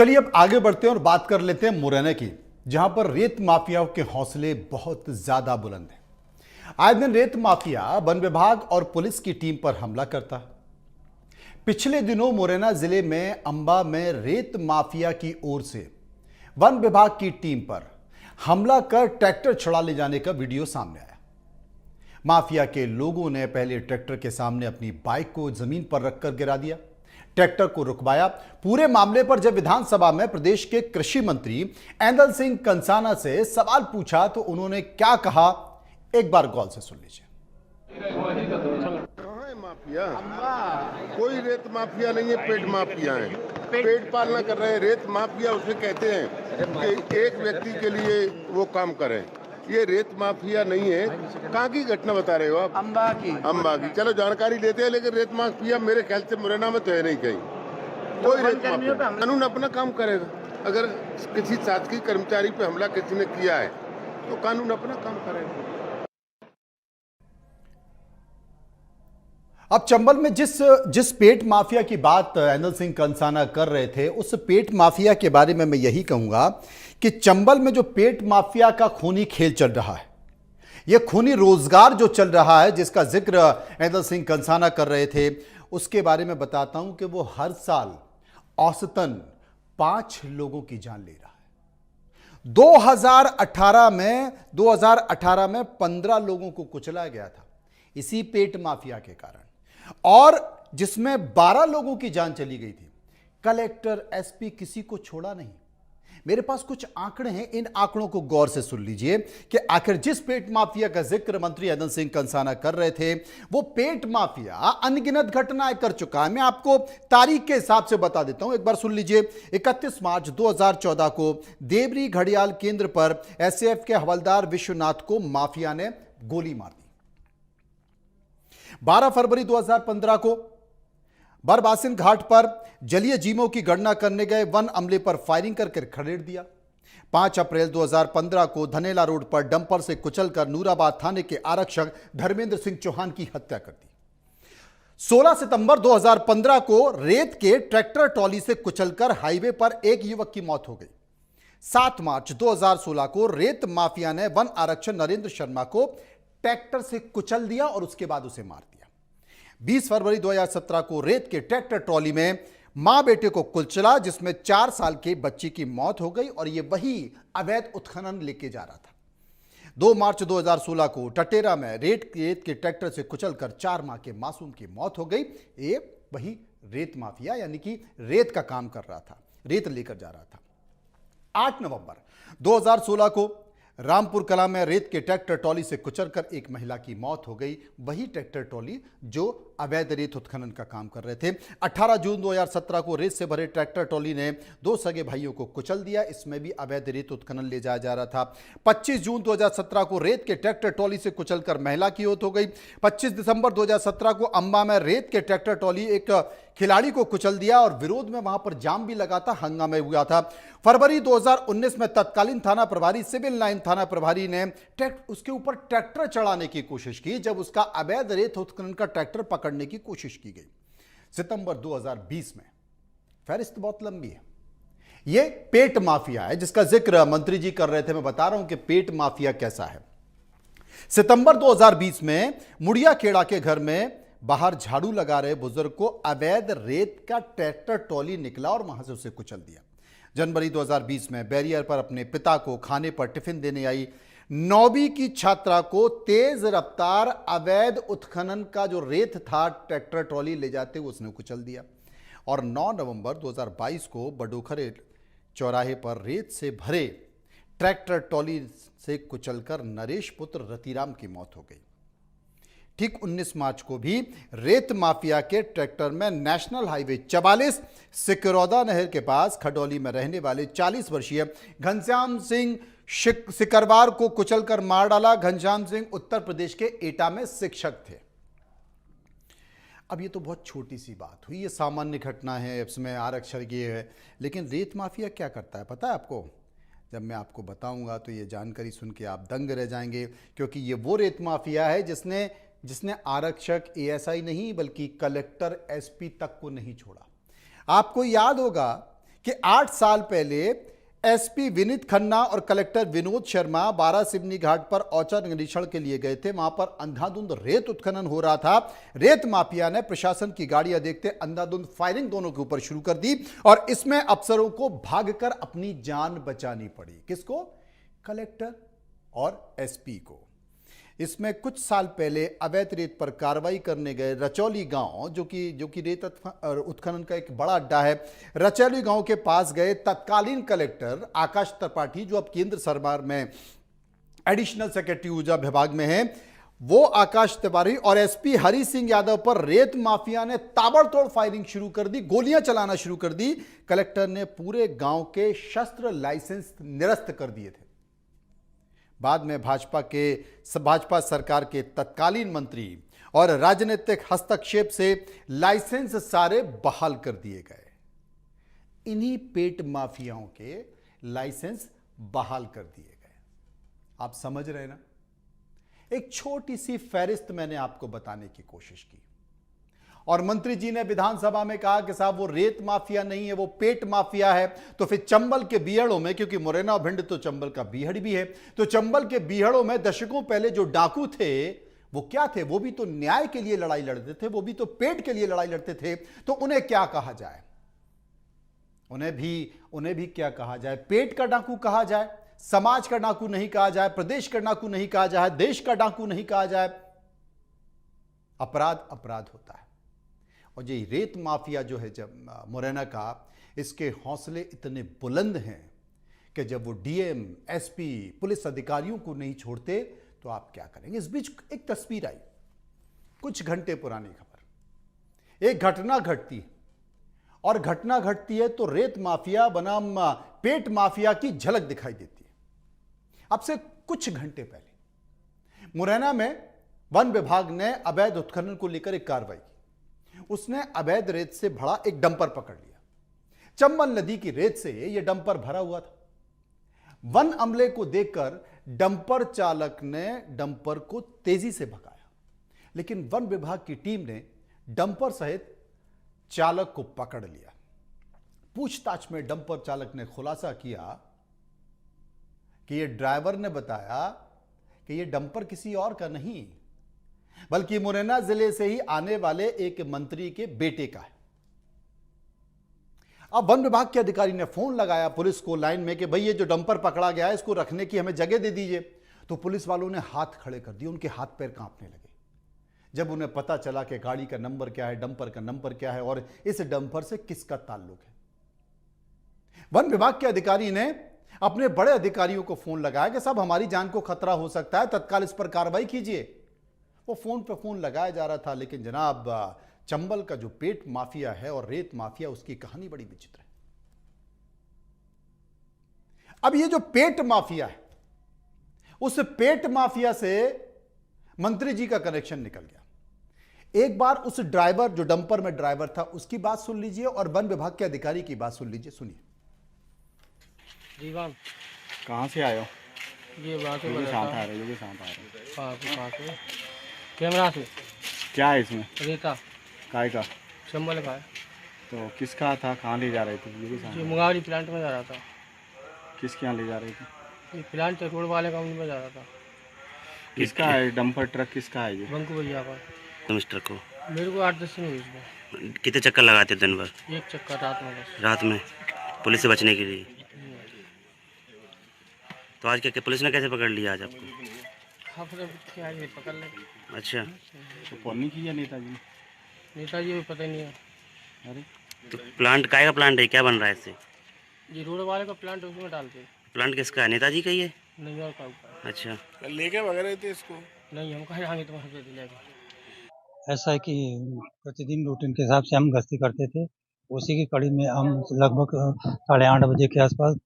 चलिए अब आगे बढ़ते हैं और बात कर लेते हैं मुरैना की, जहां पर रेत माफियाओं के हौसले बहुत ज्यादा बुलंद हैं। आए दिन रेत माफिया वन विभाग और पुलिस की टीम पर हमला करता है। पिछले दिनों मुरैना जिले में अंबा में रेत माफिया की ओर से वन विभाग की टीम पर हमला कर ट्रैक्टर छुड़ा ले जाने का वीडियो सामने आया। माफिया के लोगों ने पहले ट्रैक्टर के सामने अपनी बाइक को जमीन पर रखकर गिरा दिया, ट्रैक्टर को रुकवाया। पूरे मामले पर जब विधानसभा में प्रदेश के कृषि मंत्री एंदल सिंह कंसाना से सवाल पूछा तो उन्होंने क्या कहा, एक बार गौर से सुन लीजिए। कहाँ है माफिया? कोई रेत माफिया नहीं है, पेट माफिया है। पेट पालना कर रहे हैं। रेत माफिया उसे कहते हैं कि एक व्यक्ति के लिए वो काम करे। ये रेत माफिया नहीं है। कहाँ की घटना बता रहे हो आप? अंबा की। चलो जानकारी देते हैं, लेकिन रेत माफिया मेरे ख्याल से मुरैना में तो है नहीं कहीं। कोई रेत माफिया। कानून अपना काम करेगा। अगर किसी शासकीय कर्मचारी पे हमला किसी ने किया है तो कानून अपना काम करेगा। अब चंबल में जिस पेट माफिया की बात एंदल सिंह कंसाना कर रहे थे, उस पेट माफिया के बारे में मैं यही कहूंगा कि चंबल में जो पेट माफिया का खूनी खेल चल रहा है, यह खूनी रोजगार जो चल रहा है, जिसका जिक्र एंदल सिंह कंसाना कर रहे थे, उसके बारे में बताता हूं कि वो हर साल औसतन 5 लोगों की जान ले रहा है। 2018 में 15 लोगों को कुचला गया था इसी पेट माफिया के कारण, और जिसमें 12 लोगों की जान चली गई थी। कलेक्टर, एसपी किसी को छोड़ा नहीं। मेरे पास कुछ आंकड़े हैं, इन आंकड़ों को गौर से सुन लीजिए कि आखिर जिस पेट माफिया का जिक्र मंत्री एंदल सिंह कंसाना कर रहे थे, वो पेट माफिया अनगिनत घटनाएं कर चुका है। मैं आपको तारीख के हिसाब से बता देता हूं, एक बार सुन लीजिए। 31 मार्च 2014 को देवरी घड़ियाल केंद्र पर एसएएफ के हवलदार विश्वनाथ को माफिया ने गोली मार दी। 12 फरवरी 2015 को बरबासिन घाट पर जलीय जीवों की गणना करने गए वन अमले पर फायरिंग करके खदेड़ दिया। 5 अप्रैल 2015 को धनेला रोड पर डंपर से कुचलकर नूराबाद थाने के आरक्षक धर्मेंद्र सिंह चौहान की हत्या कर दी। 16 सितंबर 2015 को रेत के ट्रैक्टर ट्रॉली से कुचलकर हाईवे पर एक युवक की मौत हो गई। 7 मार्च 2016 को रेत माफिया ने वन आरक्षक नरेंद्र शर्मा को ट्रैक्टर से कुचल दिया और उसके बाद उसे मार दिया। 20 फरवरी 2017 को रेत के ट्रैक्टर ट्रॉली में मां बेटे को कुचला, जिसमें 4 साल के बच्ची की मौत हो गई, और यह वही अवैध उत्खनन लेके जा रहा था। 2 मार्च 2016 को टटेरा में रेत के ट्रैक्टर से कुचलकर 4 माह के मासूम की मौत हो गई। ये वही रेत माफिया यानी कि रेत का काम कर रहा था, रेत लेकर जा रहा था। 8 नवंबर 2016 को रामपुर कला में रेत के ट्रैक्टर ट्रॉली से कुचलकर एक महिला की मौत हो गई, वही ट्रैक्टर ट्रॉली जो अवैध रेत उत्खनन का काम कर रहे थे। 18 जून 2017 को रेत से भरे ट्रैक्टर ट्रॉली ने 2 सगे भाइयों को कुचल दिया, इसमें भी अवैध रेत उत्खनन ले जाया जा रहा था। 25 जून 2017 को रेत के ट्रैक्टर ट्रॉली से कुचलकर महिला की मौत हो गई। 25 दिसंबर 2017 को अंबा में रेत के ट्रैक्टर ट्रॉली एक खिलाड़ी को कुचल दिया और विरोध में वहां पर जाम भी लगा था, हंगामा हुआ था। फरवरी 2019 में तत्कालीन थाना प्रभारी, सिविल लाइन थाना प्रभारी ने उसके ऊपर ट्रैक्टर चढ़ाने की कोशिश की, जब उसका अवैध रेत उत्खनन का ट्रैक्टर पकड़ने की कोशिश की गई। सितंबर 2020 में, फहरिस्त बहुत लंबी है, यह पेट माफिया है जिसका जिक्र मंत्री जी कर रहे थे। मैं बता रहा हूं कि पेट माफिया कैसा है। सितंबर 2020 में मुड़िया खेड़ा के घर में बाहर झाड़ू लगा रहे बुजुर्ग को अवैध रेत का ट्रैक्टर ट्रॉली निकला और वहां से उसे कुचल दिया। जनवरी 2020 में बैरियर पर अपने पिता को खाने पर टिफिन देने आई 9वीं की छात्रा को तेज रफ्तार अवैध उत्खनन का जो रेत था ट्रैक्टर ट्रॉली ले जाते हुए उसने कुचल दिया। और 9 नवंबर 2022 को बडोखरे चौराहे पर रेत से भरे ट्रैक्टर ट्रॉली से कुचलकर नरेश पुत्र रतिराम की मौत हो गई। ठीक 19 मार्च को भी रेत माफिया के ट्रैक्टर में नेशनल हाईवे 44 सिकरौदा नहर के पास खडौली में रहने वाले 40 वर्षीय घनश्याम सिंह सिकरवार को कुचलकर मार डाला। घनश्याम सिंह उत्तर प्रदेश के एटा में शिक्षक थे। अब ये तो बहुत छोटी सी बात हुई, ये सामान्य घटना है, इसमें आरक्षण ये है, लेकिन रेत माफिया क्या करता है पता है आपको? जब मैं आपको बताऊंगा तो ये जानकारी सुन के आप दंग रह जाएंगे, क्योंकि ये वो रेत माफिया है जिसने आरक्षक, एएसआई नहीं बल्कि कलेक्टर, एसपी तक को नहीं छोड़ा। आपको याद होगा कि 8 साल पहले एसपी विनीत खन्ना और कलेक्टर विनोद शर्मा बारासिवनी घाट पर औचक निरीक्षण के लिए गए थे। वहां पर अंधाधुंध रेत उत्खनन हो रहा था। रेत माफिया ने प्रशासन की गाड़ियां देखते अंधाधुंध फायरिंग दोनों के ऊपर शुरू कर दी और इसमें अफसरों को भागकर अपनी जान बचानी पड़ी। किसको? कलेक्टर और एसपी को। इसमें कुछ साल पहले अवैध रेत पर कार्रवाई करने गए रचौली गांव, जो कि रेत उत्खनन का एक बड़ा अड्डा है, रचौली गांव के पास गए तत्कालीन कलेक्टर आकाश त्रिपाठी, जो अब केंद्र सरकार में एडिशनल सेक्रेटरी ऊर्जा विभाग में हैं, वो आकाश तिवारी और एसपी हरि सिंह यादव पर रेत माफिया ने ताबड़तोड़ फायरिंग शुरू कर दी, गोलियां चलाना शुरू कर दी। कलेक्टर ने पूरे गांव के शस्त्र लाइसेंस निरस्त कर दिए थे। बाद में भाजपा सरकार के तत्कालीन मंत्री और राजनीतिक हस्तक्षेप से लाइसेंस सारे बहाल कर दिए गए। इन्हीं पेट माफियाओं के लाइसेंस बहाल कर दिए गए। आप समझ रहे ना? एक छोटी सी फहरिस्त मैंने आपको बताने की कोशिश की और मंत्री जी ने विधानसभा में कहा कि साहब वो रेत माफिया नहीं है, वो पेट माफिया है। तो फिर चंबल के बीहड़ों में, क्योंकि मुरैना और भिंड तो चंबल का बीहड़ भी है, तो चंबल के बीहड़ों में दशकों पहले जो डाकू थे वो क्या थे? वो भी तो न्याय के लिए लड़ाई लड़ते थे, वो भी तो पेट के लिए लड़ाई लड़ते थे। तो उन्हें क्या कहा जाए? उन्हें भी क्या कहा जाए? पेट का डाकू कहा जाए? समाज का डाकू नहीं कहा जाए? प्रदेश का डाकू नहीं कहा जाए? देश का डाकू नहीं कहा जाए? अपराध अपराध होता है। और ये रेत माफिया जो है जब मुरैना का, इसके हौसले इतने बुलंद हैं कि जब वो डीएम, एसपी, पुलिस अधिकारियों को नहीं छोड़ते तो आप क्या करेंगे? इस बीच एक तस्वीर आई, कुछ घंटे पुरानी खबर। एक घटना घटती है और घटना घटती है तो रेत माफिया बनाम पेट माफिया की झलक दिखाई देती है। अब से कुछ घंटे पहले मुरैना में वन विभाग ने अवैध उत्खनन को लेकर एक कार्रवाई की। उसने अवैध रेत से भरा एक डंपर पकड़ लिया। चंबल नदी की रेत से यह डंपर भरा हुआ था। वन अमले को देखकर डंपर चालक ने डंपर को तेजी से भगाया, लेकिन वन विभाग की टीम ने डंपर सहित चालक को पकड़ लिया। पूछताछ में डंपर चालक ने खुलासा किया कि यह ड्राइवर ने बताया कि यह डंपर किसी और का नहीं, बल्कि मुरैना जिले से ही आने वाले एक मंत्री के बेटे का है। अब वन विभाग के अधिकारी ने फोन लगाया पुलिस को लाइन में कि भाई ये जो डंपर पकड़ा गया है इसको रखने की हमें जगह दे दीजिए। तो पुलिस वालों ने हाथ खड़े कर दिए, उनके हाथ पैर कांपने लगे जब उन्हें पता चला कि गाड़ी का नंबर क्या है, डंपर का नंबर क्या है और इस डंपर से किसका ताल्लुक है। वन विभाग के अधिकारी ने अपने बड़े अधिकारियों को फोन लगाया कि साहब हमारी जान को खतरा हो सकता है, तत्काल इस पर कार्रवाई कीजिए। वो फोन पे फोन लगाया जा रहा था, लेकिन जनाब चंबल का जो पेट माफिया है और रेत माफिया, उसकी कहानी बड़ी विचित्र है। अब ये जो पेट माफिया है, उस पेट माफिया से मंत्री जी का कनेक्शन निकल गया। एक बार उस ड्राइवर, जो डंपर में ड्राइवर था, उसकी बात सुन लीजिए और वन विभाग के अधिकारी की बात सुन लीजिए। सुनिए। जीवन कहाँ से आए हो? ये बात है, योगी साथ आ रहे, योगी साथ आ रहे। पास है कैमरा से। क्या है इसमें? रेता काय का? चंबल का है। तो किसका था? कहाँ ले जा रहे थे? योगी साथ जो मुंगावली प्लांट में जा रहा था। किसके यहाँ ले जा रहे थे? ये प्लांट रोड वाले कंपनी में जा रहा था। किसका है डंपर ट्रक? किसका है ये? बंकू भैया का। तो मिस्टर को मेरे को 8-10 दिन हुई इसमें। कितने चक्कर लगाते दिन भर? एक चक्कर रात में बस। रात में पुलिस से बचने के लिए? तो आज क्या पुलिस ने कैसे पकड़ लिया आज आपको? हाँ फिर क्या ये पकड़ ले। अच्छा, तो कौन नहीं किया नेताजी ने? नेताजी भी पता ही नहीं है। अरे तो प्लांट काय का प्लांट है? क्या बन रहा है इससे? ये रोड वाले का प्लांट उसमें डालते। प्लांट किसका है? नेताजी का ही है? नहीं और का ऊपर। अच्छा, लेके वगैरह थे इसको? नहीं हम कहीं आगे तुम्हारे से लेगा। ऐसा है कि प्रतिदिन रूटीन के हिसाब से हम गश्ती करते थे। उसी की कड़ी में हम लगभग 8:30 बजे के आसपास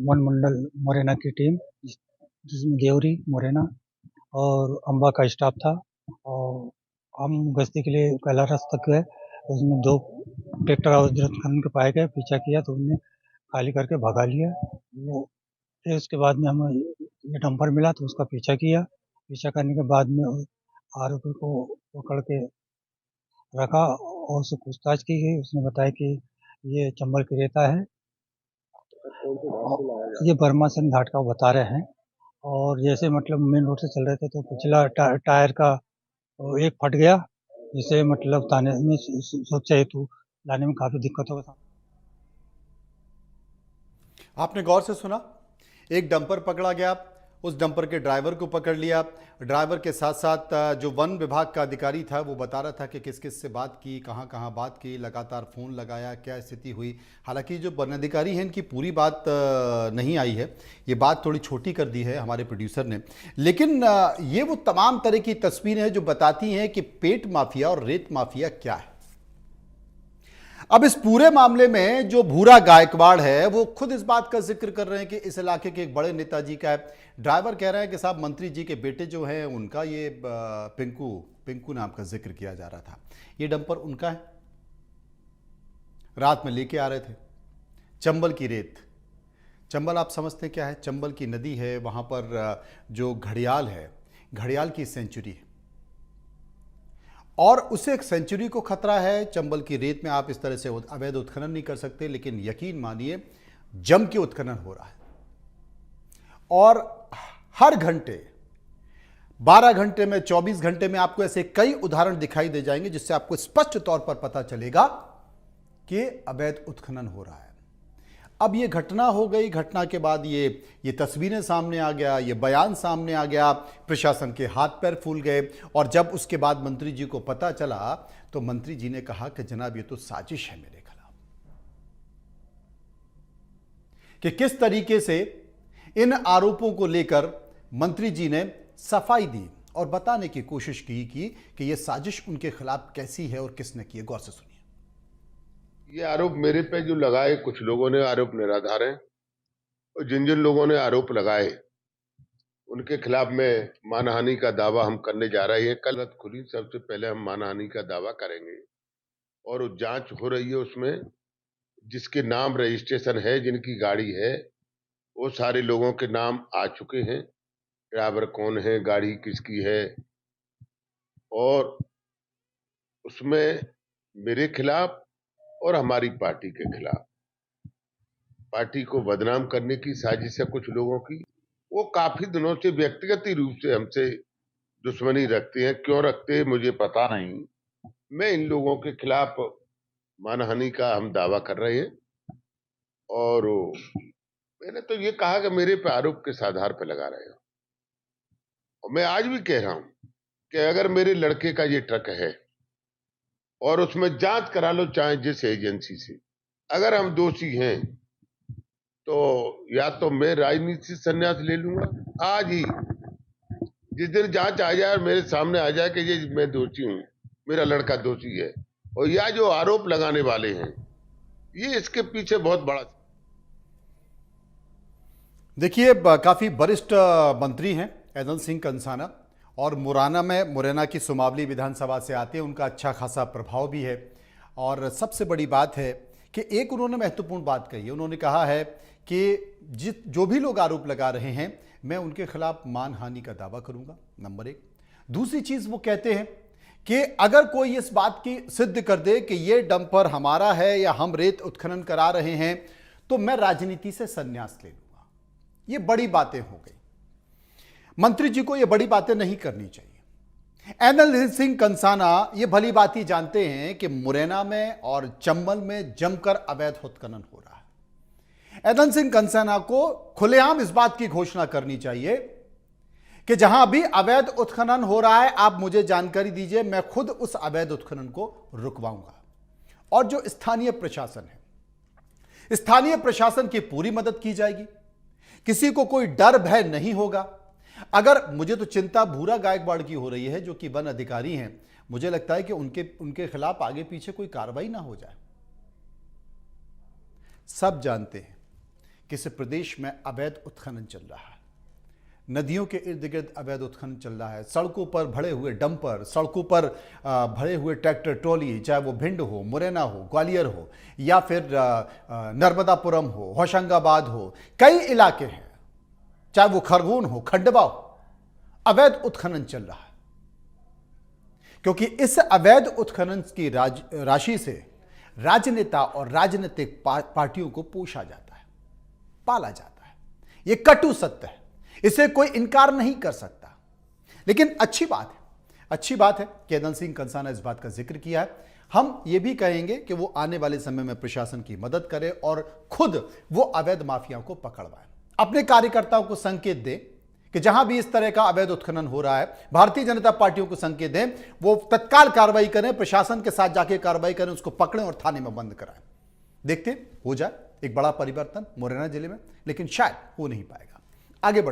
वन मंडल मुरैना की टीम, जिसमें देवरी, मुरैना और अम्बा का स्टाफ था, और हम गश्ती के लिए कैलारस तक गए। उसमें 2 ट्रैक्टर अवैध खनन के पाए गए। पीछा किया तो उन्हें खाली करके भगा लिया। वो फिर उसके बाद में हमें ये डंपर मिला तो उसका पीछा किया। पीछा करने के बाद में आरोपी को पकड़ के रखा और उससे पूछताछ की गई। उसने बताया कि ये चंबल की रेता है, ये बर्मासन घाट का वो बता रहे हैं। और जैसे मतलब मेन रोड से चल रहे थे तो पिछला टायर का एक फट गया, जिससे मतलब ताने में सुरक्षा हेतु लाने में काफ़ी दिक्कत होगा। आपने गौर से सुना, एक डंपर पकड़ा गया, उस डंपर के ड्राइवर को पकड़ लिया। ड्राइवर के साथ साथ जो वन विभाग का अधिकारी था वो बता रहा था कि किस किस से बात की, कहां कहां बात की, लगातार फ़ोन लगाया, क्या स्थिति हुई। हालांकि जो वन अधिकारी हैं इनकी पूरी बात नहीं आई है, ये बात थोड़ी छोटी कर दी है हमारे प्रोड्यूसर ने। लेकिन ये वो तमाम तरह की तस्वीरें हैं जो बताती हैं कि पेट माफिया और रेत माफिया क्या है। अब इस पूरे मामले में जो भूरा गायकवाड़ है वो खुद इस बात का जिक्र कर रहे हैं कि इस इलाके के एक बड़े नेताजी का है। ड्राइवर कह रहे हैं कि साहब मंत्री जी के बेटे जो हैं उनका ये पिंकू नाम का जिक्र किया जा रहा था। ये डंपर उनका है, रात में लेके आ रहे थे। चंबल की रेत, चंबल आप समझते हैं क्या है? चंबल की नदी है, वहां पर जो घड़ियाल है, घड़ियाल की सेंचुरी है और उसे एक सेंचुरी को खतरा है। चंबल की रेत में आप इस तरह से अवैध उत्खनन नहीं कर सकते, लेकिन यकीन मानिए जम के उत्खनन हो रहा है। और हर घंटे 12 घंटे में, 24 घंटे में आपको ऐसे कई उदाहरण दिखाई दे जाएंगे जिससे आपको स्पष्ट तौर पर पता चलेगा कि अवैध उत्खनन हो रहा है। अब ये घटना हो गई, घटना के बाद ये तस्वीरें सामने आ गया, ये बयान सामने आ गया, प्रशासन के हाथ पैर फूल गए। और जब उसके बाद मंत्री जी को पता चला तो मंत्री जी ने कहा कि जनाब ये तो साजिश है मेरे खिलाफ। कि किस तरीके से इन आरोपों को लेकर मंत्री जी ने सफाई दी और बताने की कोशिश की कि यह साजिश उनके खिलाफ कैसी है और किसने की है। गौर से सुनिए। ये आरोप मेरे पे जो लगाए, कुछ लोगों ने आरोप निराधार हैं और जिन जिन लोगों ने आरोप लगाए उनके खिलाफ में मानहानि का दावा हम करने जा रहे हैं। कल खुली, सबसे पहले हम मानहानि का दावा करेंगे और जांच हो रही है। उसमें जिसके नाम रजिस्ट्रेशन है, जिनकी गाड़ी है, वो सारे लोगों के नाम आ चुके हैं। ड्राइवर कौन है, गाड़ी किसकी है, और उसमें मेरे खिलाफ और हमारी पार्टी के खिलाफ, पार्टी को बदनाम करने की साजिश है कुछ लोगों की। वो काफी दिनों से व्यक्तिगत रूप से हमसे दुश्मनी रखते हैं। क्यों रखते हैं मुझे पता नहीं। मैं इन लोगों के खिलाफ मानहानि का हम दावा कर रहे हैं और मैंने तो ये कहा कि मेरे पे आरोप किस आधार पर लगा रहे हो। और मैं आज भी कह रहा हूं कि अगर मेरे लड़के का ये ट्रक है और उसमें जांच करा लो, चाहे जिस एजेंसी से, अगर हम दोषी हैं तो या तो मैं राजनीति से संन्यास ले लूंगा आज ही। जिस दिन जांच आ जाए और मेरे सामने आ जाए कि ये मैं दोषी हूं, मेरा लड़का दोषी है, और या जो आरोप लगाने वाले हैं ये इसके पीछे बहुत बड़ा। देखिए, काफी वरिष्ठ मंत्री हैं ऐदल सिंह कंसाना और मुरैना की सुमावली विधानसभा से आते हैं। उनका अच्छा खासा प्रभाव भी है और सबसे बड़ी बात है कि एक उन्होंने महत्वपूर्ण बात कही है। उन्होंने कहा है कि जो भी लोग आरोप लगा रहे हैं मैं उनके खिलाफ मानहानि का दावा करूंगा, नंबर एक। दूसरी चीज वो कहते हैं कि अगर कोई इस बात की सिद्ध कर दे कि ये डंपर हमारा है या हम रेत उत्खनन करा रहे हैं तो मैं राजनीति से संन्यास ले लूंगा। ये बड़ी बातें हो गई। मंत्री जी को ये बड़ी बातें नहीं करनी चाहिए। ऐदल सिंह कंसाना ये भली बात ही जानते हैं कि मुरैना में और चंबल में जमकर अवैध उत्खनन हो रहा है। ऐदल सिंह कंसाना को खुलेआम इस बात की घोषणा करनी चाहिए कि जहां भी अवैध उत्खनन हो रहा है आप मुझे जानकारी दीजिए, मैं खुद उस अवैध उत्खनन को रुकवाऊंगा। और जो स्थानीय प्रशासन है, स्थानीय प्रशासन की पूरी मदद की जाएगी। किसी को कोई डर भय नहीं होगा। अगर मुझे तो चिंता भूरा गायकवाड़ की हो रही है जो कि वन अधिकारी हैं, मुझे लगता है कि उनके खिलाफ आगे पीछे कोई कार्रवाई ना हो जाए। सब जानते हैं कि इस प्रदेश में अवैध उत्खनन चल रहा है, नदियों के इर्द गिर्द अवैध उत्खनन चल रहा है। सड़कों पर भरे हुए डंपर, सड़कों पर भरे हुए ट्रैक्टर ट्रॉली, चाहे वो भिंड हो, मुरैना हो, ग्वालियर हो या फिर नर्मदापुरम हो, होशंगाबाद हो, कई इलाके हैं, चाहे वो खरगोन हो, खंडवा हो, अवैध उत्खनन चल रहा है। क्योंकि इस अवैध उत्खनन की राशि से राजनेता और राजनीतिक पार्टियों को पोषा जाता है, पाला जाता है। यह कटु सत्य है, इसे कोई इनकार नहीं कर सकता। लेकिन अच्छी बात है कि अदल सिंह कंसा ने इस बात का जिक्र किया है। हम ये भी कहेंगे कि वो आने वाले समय में प्रशासन की मदद करे और खुद वो अवैध माफियाओं को पकड़वाए, अपने कार्यकर्ताओं को संकेत दे कि जहां भी इस तरह का अवैध उत्खनन हो रहा है, भारतीय जनता पार्टियों को संकेत दें, वो तत्काल कार्रवाई करें, प्रशासन के साथ जाके कार्रवाई करें, उसको पकड़ें और थाने में बंद कराएं। देखते हो जाए एक बड़ा परिवर्तन मुरैना जिले में, लेकिन शायद हो नहीं पाएगा। आगे बढ़